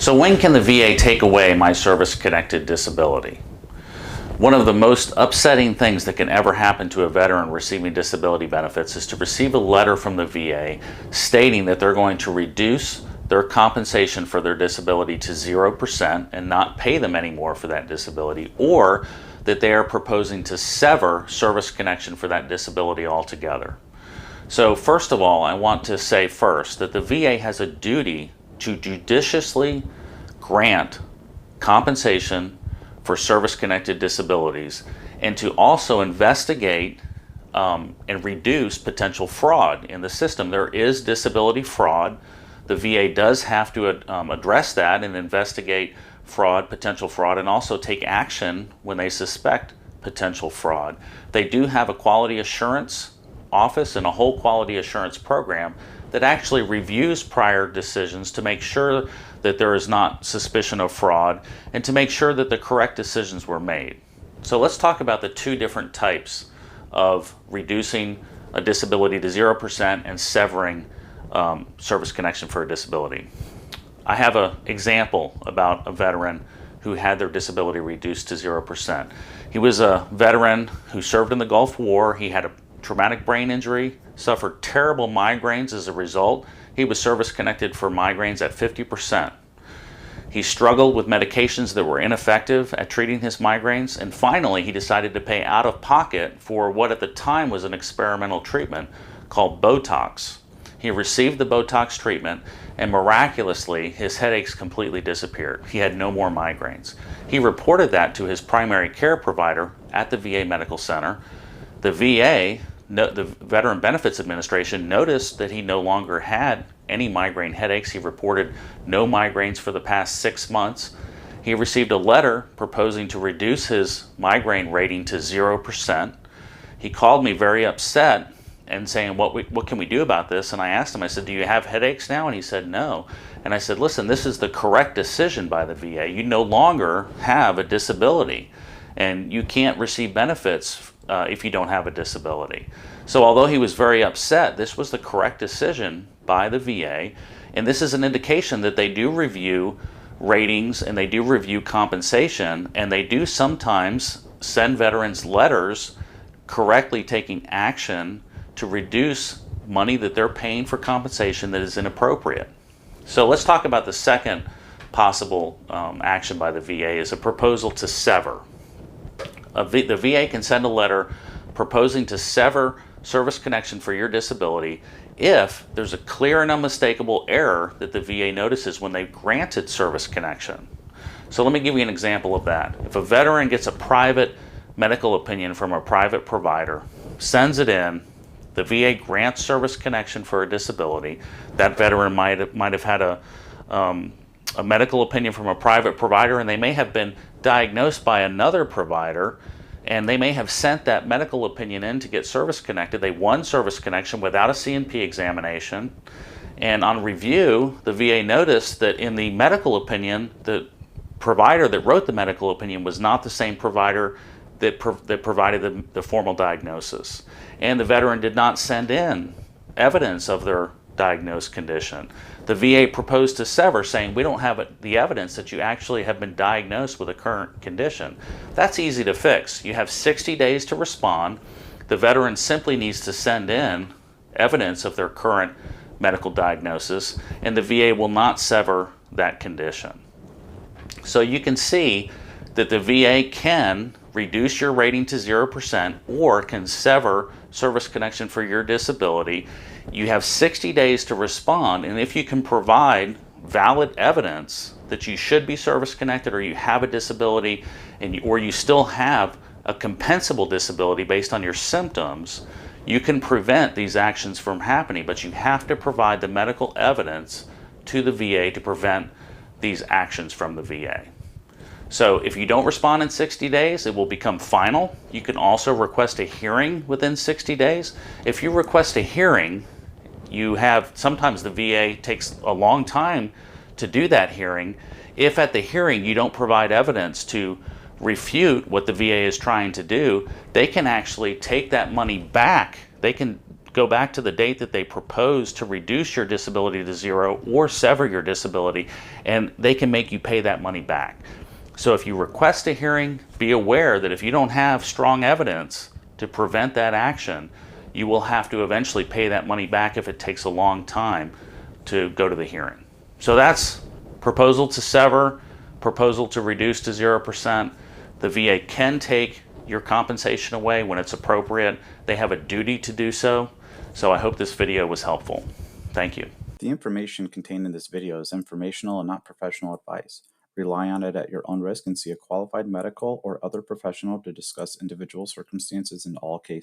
So when can the VA take away my service-connected disability? One of the most upsetting things that can ever happen to a veteran receiving disability benefits is to receive a letter from the VA stating that they're going to reduce their compensation for their disability to 0% and not pay them anymore for that disability, or that they are proposing to sever service connection for that disability altogether. So first of all, I want to say first that the VA has a duty to judiciously grant compensation for service-connected disabilities and to also investigate and reduce potential fraud in the system. There is disability fraud. The VA does have to address that and investigate fraud, potential fraud, and also take action when they suspect potential fraud. They do have a quality assurance office and a whole quality assurance program that actually reviews prior decisions to make sure that there is not suspicion of fraud and to make sure that the correct decisions were made. So let's talk about the two different types of reducing a disability to 0% and severing service connection for a disability. I have an example about a veteran who had their disability reduced to 0%. He was a veteran who served in the Gulf War. He had a traumatic brain injury, suffered terrible migraines as a result. He was service-connected for migraines at 50%. He struggled with medications that were ineffective at treating his migraines, and finally he decided to pay out of pocket for what at the time was an experimental treatment called Botox. He received the Botox treatment, and miraculously his headaches completely disappeared. He had no more migraines. He reported that to his primary care provider at the VA Medical Center. The VA, the Veteran Benefits Administration, noticed that he no longer had any migraine headaches. He reported no migraines for the past 6 months. He received a letter proposing to reduce his migraine rating to 0%. He called me very upset and saying, what can we do about this? And I asked him, I said, do you have headaches now? And he said, no. And I said, listen, this is the correct decision by the VA. You no longer have a disability, and you can't receive benefits if you don't have a disability. So although he was very upset, this was the correct decision by the VA, and this is an indication that they do review ratings and they do review compensation, and they do sometimes send veterans letters correctly taking action to reduce money that they're paying for compensation that is inappropriate. So let's talk about the second possible action by the VA is a proposal to sever. The VA can send a letter proposing to sever service connection for your disability if there's a clear and unmistakable error that the VA notices when they've granted service connection. So let me give you an example of that. If a veteran gets a private medical opinion from a private provider, sends it in, the VA grants service connection for a disability. That veteran might have had a medical opinion from a private provider, and they may have been diagnosed by another provider, and they may have sent that medical opinion in to get service connected. They won service connection without a C&P examination, and on review, the VA noticed that in the medical opinion, the provider that wrote the medical opinion was not the same provider that provided the formal diagnosis. And the veteran did not send in evidence of their diagnosed condition. The VA proposed to sever, saying, we don't have the evidence that you actually have been diagnosed with a current condition. That's easy to fix. You have 60 days to respond. The veteran simply needs to send in evidence of their current medical diagnosis, and the VA will not sever that condition. So you can see that the VA can reduce your rating to 0% or can sever service connection for your disability. You have 60 days to respond, and if you can provide valid evidence that you should be service connected or you have a disability or you still have a compensable disability based on your symptoms, you can prevent these actions from happening, but you have to provide the medical evidence to the VA to prevent these actions from the VA. So if you don't respond in 60 days, it will become final. You can also request a hearing within 60 days. If you request a hearing, sometimes the VA takes a long time to do that hearing. If at the hearing you don't provide evidence to refute what the VA is trying to do, they can actually take that money back. They can go back to the date that they propose to reduce your disability to zero or sever your disability, and they can make you pay that money back. So if you request a hearing, be aware that if you don't have strong evidence to prevent that action, you will have to eventually pay that money back if it takes a long time to go to the hearing. So that's proposal to sever, proposal to reduce to 0%. The VA can take your compensation away when it's appropriate. They have a duty to do so. So I hope this video was helpful. Thank you. The information contained in this video is informational and not professional advice. Rely on it at your own risk and see a qualified medical or other professional to discuss individual circumstances in all cases.